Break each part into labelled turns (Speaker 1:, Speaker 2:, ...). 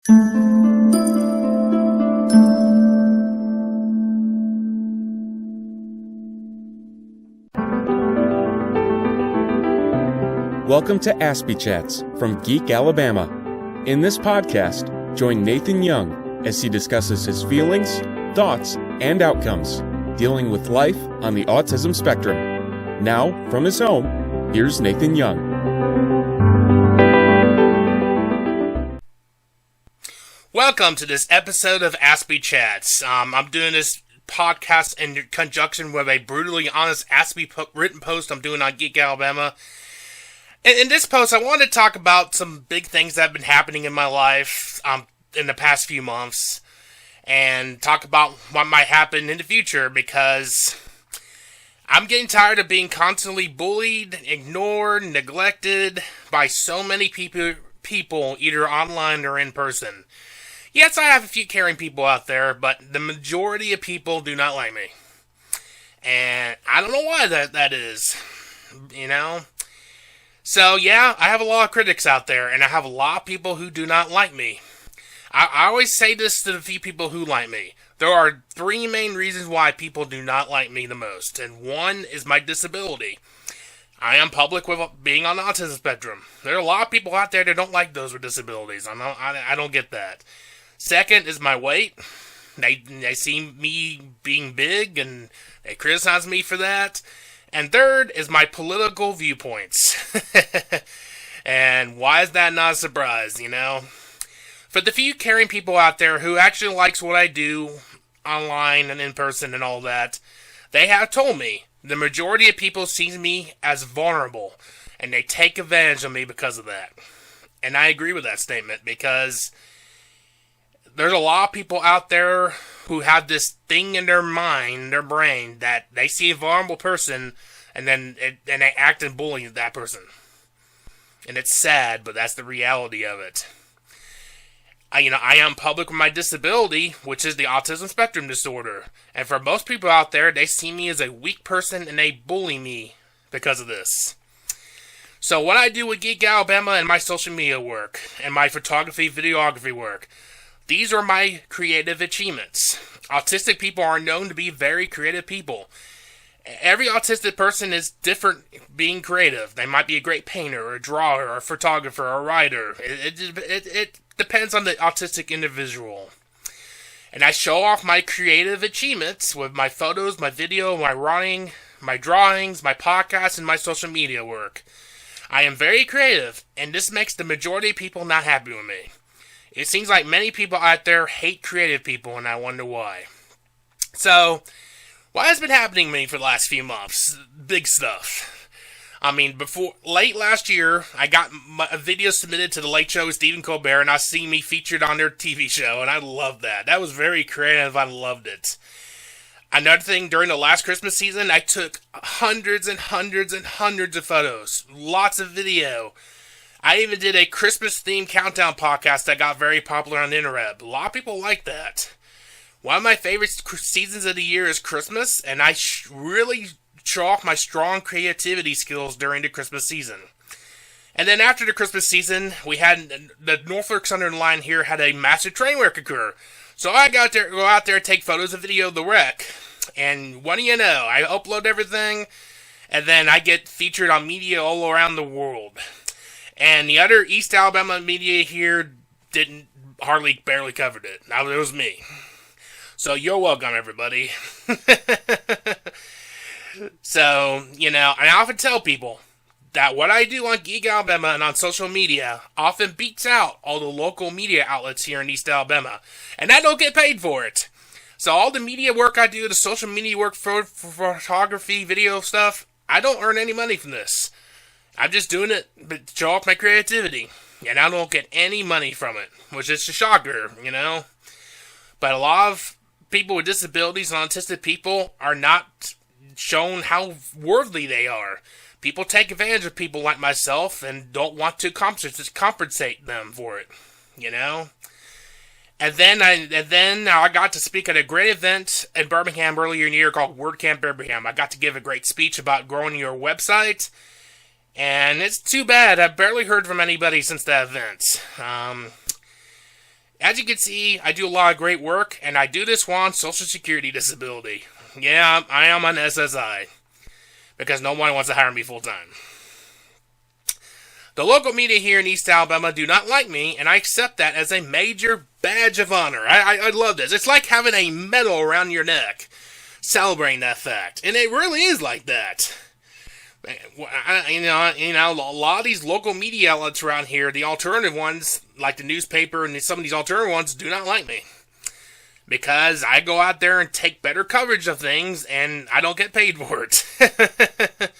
Speaker 1: Welcome to Aspie Chats from Geek, Alabama. In this podcast, join Nathan Young as he discusses his feelings, thoughts, and outcomes dealing with life on the autism spectrum. Now, from his home, here's Nathan Young.
Speaker 2: Welcome to this episode of Aspie Chats. I'm doing this podcast in conjunction with a brutally honest Aspie written post I'm doing on Geek, Alabama. In this post, I wanted to talk about some big things that have been happening in my life in the past few months, and talk about what might happen in the future, because I'm getting tired of being constantly bullied, ignored, neglected by so many people, either online or in person. Yes, I have a few caring people out there, but the majority of people do not like me. And I don't know why that is, you know? So, yeah, I have a lot of critics out there, and I have a lot of people who do not like me. I always say this to the few people who like me. There are three main reasons why people do not like me the most, and one is my disability. I am public with being on the autism spectrum. There are a lot of people out there that don't like those with disabilities. I don't get that. Second is my weight. They see me being big, and they criticize me for that. And third is my political viewpoints. And why is that not a surprise, you know? For the few caring people out there who actually likes what I do online and in person and all that, they have told me the majority of people see me as vulnerable, and they take advantage of me because of that. And I agree with that statement, because there's a lot of people out there who have this thing in their mind, their brain, that they see a vulnerable person and then they act and bully that person. And it's sad, but that's the reality of it. I am public with my disability, which is the autism spectrum disorder. And for most people out there, they see me as a weak person and they bully me because of this. So what I do with Geek Alabama and my social media work and my photography, videography work, these are my creative achievements. Autistic people are known to be very creative people. Every autistic person is different being creative. They might be a great painter, or a drawer, or a photographer, or a writer. It depends on the autistic individual. And I show off my creative achievements with my photos, my video, my writing, my drawings, my podcasts, and my social media work. I am very creative, and this makes the majority of people not happy with me. It seems like many people out there hate creative people, and I wonder why. So, what has been happening to me for the last few months? Big stuff. Late last year, I got a video submitted to The Late Show with Stephen Colbert, and I see me featured on their TV show, and I loved that. That was very creative. I loved it. Another thing, during the last Christmas season, I took hundreds and hundreds and hundreds of photos. Lots of video. I even did a Christmas-themed countdown podcast that got very popular on the internet. A lot of people like that. One of my favorite seasons of the year is Christmas, and I really show off my strong creativity skills during the Christmas season. And then after the Christmas season, we had the Norfolk Southern line here had a massive train wreck occur. So I go out there and take photos and video of the wreck. And what do you know? I upload everything, and then I get featured on media all around the world. And the other East Alabama media here barely covered it. Now it was me. So you're welcome, everybody. So, I often tell people that what I do on Geek Alabama and on social media often beats out all the local media outlets here in East Alabama. And I don't get paid for it. So all the media work I do, the social media work for photography, video stuff, I don't earn any money from this. I'm just doing it to show off my creativity. And I don't get any money from it, which is a shocker, But a lot of people with disabilities and autistic people are not shown how worthy they are. People take advantage of people like myself and don't want to compensate them for it, And then I got to speak at a great event in Birmingham earlier in the year called WordCamp Birmingham. I got to give a great speech about growing your website. And it's too bad. I've barely heard from anybody since that event. As you can see, I do a lot of great work, and I do this while on Social Security disability. Yeah, I am on SSI, because no one wants to hire me full-time. The local media here in East Alabama do not like me, and I accept that as a major badge of honor. I love this. It's like having a medal around your neck, celebrating that fact. And it really is like that. You know, a lot of these local media outlets around here, the alternative ones, like the newspaper and some of these alternative ones, do not like me. Because I go out there and take better coverage of things, and I don't get paid for it.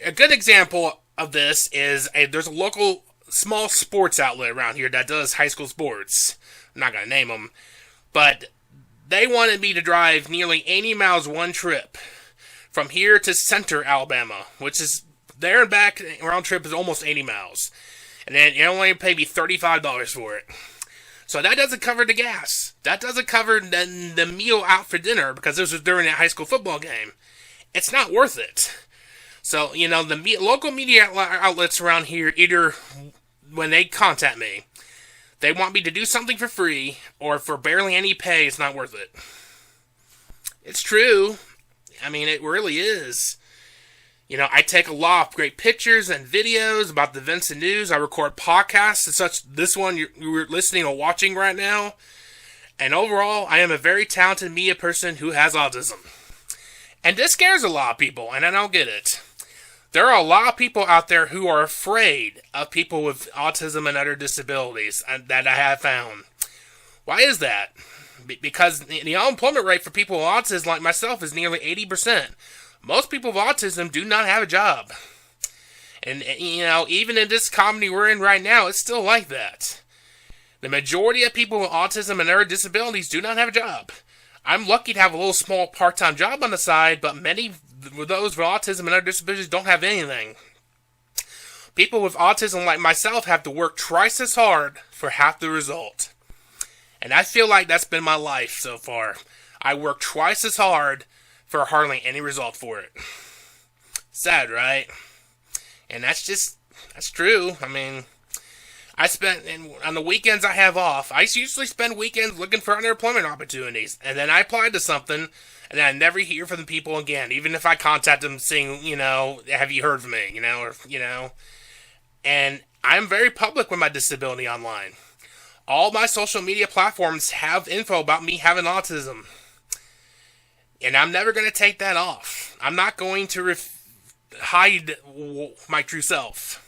Speaker 2: A good example of this is there's a local small sports outlet around here that does high school sports. I'm not going to name them. But they wanted me to drive nearly 80 miles one trip from here to Center, Alabama, which is there and back. Round trip is almost 80 miles. And then you only pay me $35 for it. So that doesn't cover the gas. That doesn't cover the meal out for dinner, because this was during a high school football game. It's not worth it. So, you know, the local media outlets around here, either when they contact me, they want me to do something for free, or for barely any pay, it's not worth it. It's true. I mean, it really is. You know, I take a lot of great pictures and videos about the events and news. I record podcasts, and such. This one you're listening or watching right now. And overall, I am a very talented media person who has autism. And this scares a lot of people, and I don't get it. There are a lot of people out there who are afraid of people with autism and other disabilities that I have found. Why is that? Because the unemployment rate for people with autism like myself is nearly 80%. Most people with autism do not have a job. And, you know, even in this economy we're in right now, it's still like that. The majority of people with autism and other disabilities do not have a job. I'm lucky to have a little small part-time job on the side, but many of those with autism and other disabilities don't have anything. People with autism like myself have to work twice as hard for half the result. And I feel like that's been my life so far. I work twice as hard for hardly any result for it. Sad, right? And that's true. I mean, on the weekends I have off, I usually spend weekends looking for unemployment opportunities. And then I apply to something, and then I never hear from the people again. Even if I contact them saying, you know, have you heard from me? You know, or, you know. And I'm very public with my disability online. All my social media platforms have info about me having autism. And I'm never going to take that off. I'm not going to hide my true self.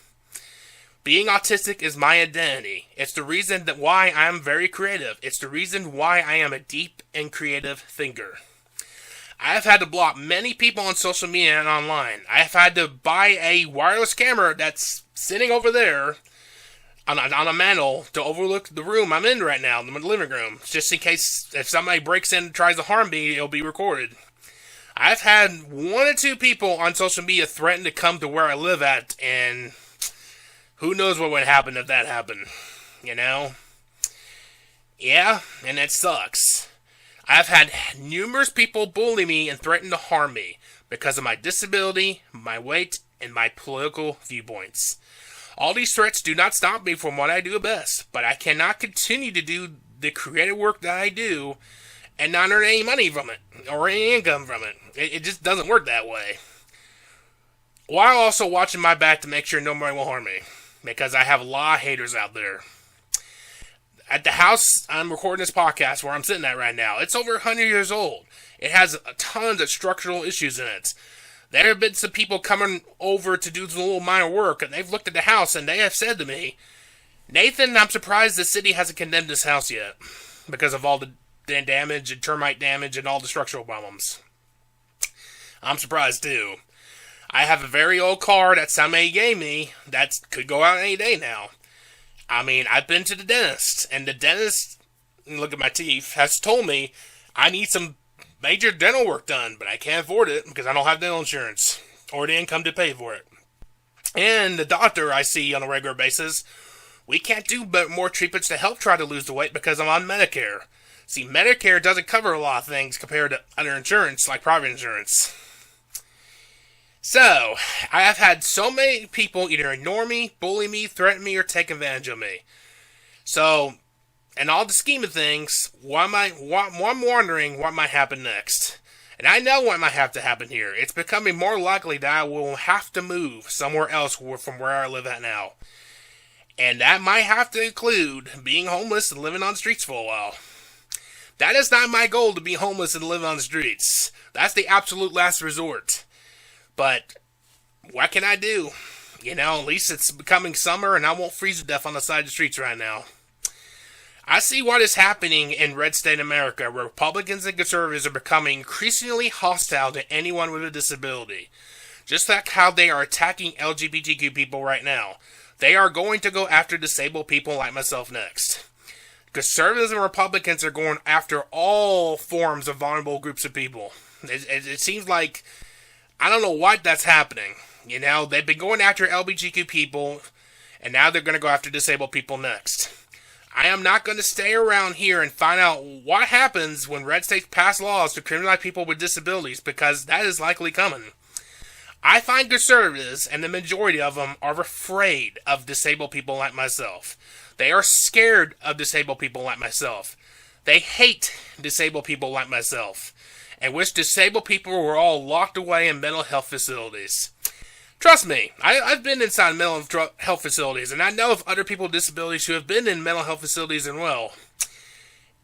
Speaker 2: Being autistic is my identity. It's the reason why I'm very creative. It's the reason why I am a deep and creative thinker. I have had to block many people on social media and online. I have had to buy a wireless camera that's sitting over there on a mantle to overlook the room I'm in right now, the living room, just in case if somebody breaks in and tries to harm me, it'll be recorded. I've had 1 or 2 people on social media threaten to come to where I live at, and who knows what would happen if that happened, you know? Yeah, and it sucks. I've had numerous people bully me and threaten to harm me because of my disability, my weight, and my political viewpoints. All these threats do not stop me from what I do best, but I cannot continue to do the creative work that I do and not earn any money from it, or any income from it. It just doesn't work that way. While also watching my back to make sure nobody will harm me, because I have a lot of haters out there. At the house I'm recording this podcast where I'm sitting at right now, it's over 100 years old. It has tons of structural issues in it. There have been some people coming over to do some little minor work, and they've looked at the house, and they have said to me, Nathan, I'm surprised the city hasn't condemned this house yet, because of all the damage and termite damage and all the structural problems. I'm surprised, too. I have a very old car that somebody gave me that could go out any day now. I mean, I've been to the dentist, and the dentist, look at my teeth, has told me I need some major dental work done, but I can't afford it because I don't have dental insurance or the income to pay for it. And the doctor I see on a regular basis, we can't do more treatments to help try to lose the weight because I'm on Medicare. See, Medicare doesn't cover a lot of things compared to other insurance like private insurance. So, I have had so many people either ignore me, bully me, threaten me, or take advantage of me. So, in all the scheme of things, I'm wondering what might happen next. And I know what might have to happen here. It's becoming more likely that I will have to move somewhere else from where I live at now. And that might have to include being homeless and living on the streets for a while. That is not my goal, to be homeless and live on the streets. That's the absolute last resort. But what can I do? At least it's becoming summer and I won't freeze to death on the side of the streets right now. I see what is happening in red state America, where Republicans and conservatives are becoming increasingly hostile to anyone with a disability. Just like how they are attacking LGBTQ people right now. They are going to go after disabled people like myself next. Conservatives and Republicans are going after all forms of vulnerable groups of people. It seems like, I don't know what that's happening. They've been going after LGBTQ people, and now they're going to go after disabled people next. I am not going to stay around here and find out what happens when red states pass laws to criminalize people with disabilities, because that is likely coming. I find conservatives, and the majority of them, are afraid of disabled people like myself. They are scared of disabled people like myself. They hate disabled people like myself, and wish disabled people were all locked away in mental health facilities. Trust me, I've been inside mental health facilities, and I know of other people with disabilities who have been in mental health facilities and well.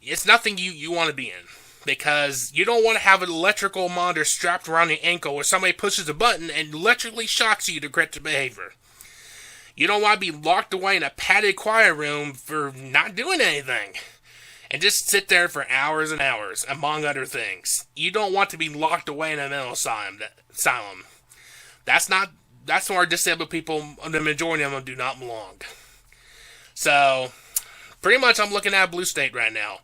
Speaker 2: It's nothing you want to be in, because you don't want to have an electrical monitor strapped around your ankle where somebody pushes a button and electrically shocks you to correct behavior. You don't want to be locked away in a padded quiet room for not doing anything, and just sit there for hours and hours, among other things. You don't want to be locked away in a mental asylum. That's where disabled people, the majority of them, do not belong. So, pretty much I'm looking at a blue state right now.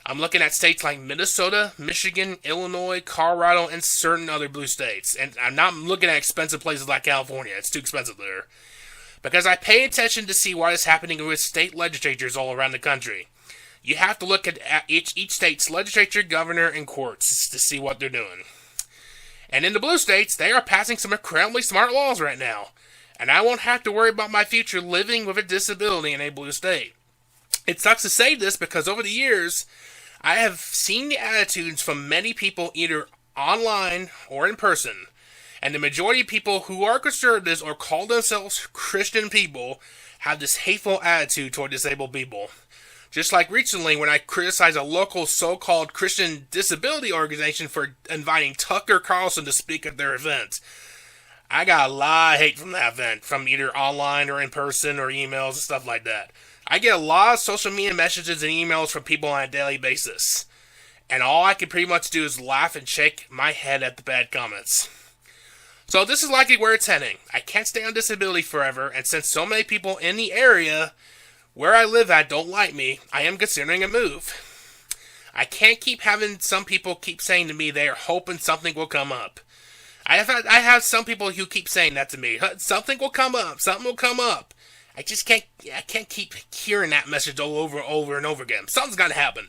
Speaker 2: I'm looking at states like Minnesota, Michigan, Illinois, Colorado, and certain other blue states. And I'm not looking at expensive places like California. It's too expensive there. Because I pay attention to see what is happening with state legislatures all around the country. You have to look at each state's legislature, governor, and courts to see what they're doing. And in the blue states, they are passing some incredibly smart laws right now. And I won't have to worry about my future living with a disability in a blue state. It sucks to say this, because over the years, I have seen the attitudes from many people either online or in person. And the majority of people who are conservatives or call themselves Christian people have this hateful attitude toward disabled people. Just like recently when I criticized a local so-called Christian disability organization for inviting Tucker Carlson to speak at their event. I got a lot of hate from that event, from either online or in person or emails and stuff like that. I get a lot of social media messages and emails from people on a daily basis. And all I can pretty much do is laugh and shake my head at the bad comments. So this is likely where it's heading. I can't stay on disability forever, and since so many people in the area where I live at don't like me, I am considering a move. I can't keep having some people keep saying to me they are hoping something will come up. I have some people who keep saying that to me. Something will come up. Something will come up. I can't keep hearing that message over and over again. Something's got to happen.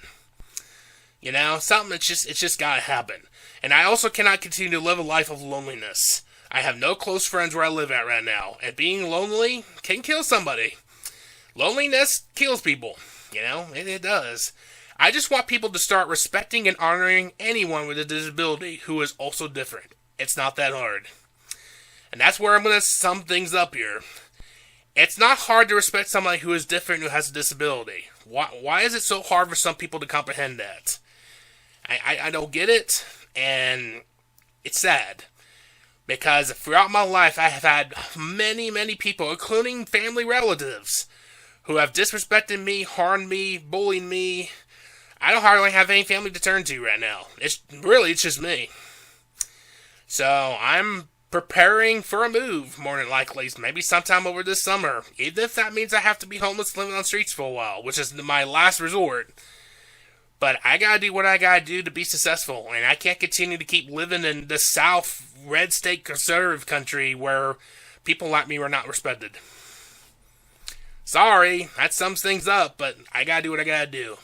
Speaker 2: Something. It's just got to happen. And I also cannot continue to live a life of loneliness. I have no close friends where I live at right now, and being lonely can kill somebody. Loneliness kills people. It does. I just want people to start respecting and honoring anyone with a disability who is also different. It's not that hard. And that's where I'm going to sum things up here. It's not hard to respect somebody who is different, who has a disability. Why is it so hard for some people to comprehend that? I don't get it, and it's sad. Because throughout my life, I have had many, many people, including family relatives, who have disrespected me, harmed me, bullied me. I don't hardly have any family to turn to right now. It's just me. So, I'm preparing for a move, more than likely, maybe sometime over this summer. Even if that means I have to be homeless living on the streets for a while, which is my last resort. But I gotta do what I gotta do to be successful, and I can't continue to keep living in the South red state conservative country where people like me are not respected. Sorry, that sums things up, but I gotta do what I gotta do.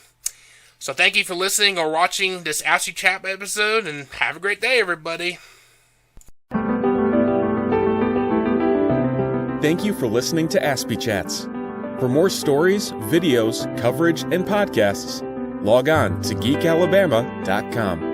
Speaker 2: So thank you for listening or watching this Aspie Chat episode, and have a great day, everybody.
Speaker 1: Thank you for listening to Aspie Chats. For more stories, videos, coverage, and podcasts, log on to geekalabama.com.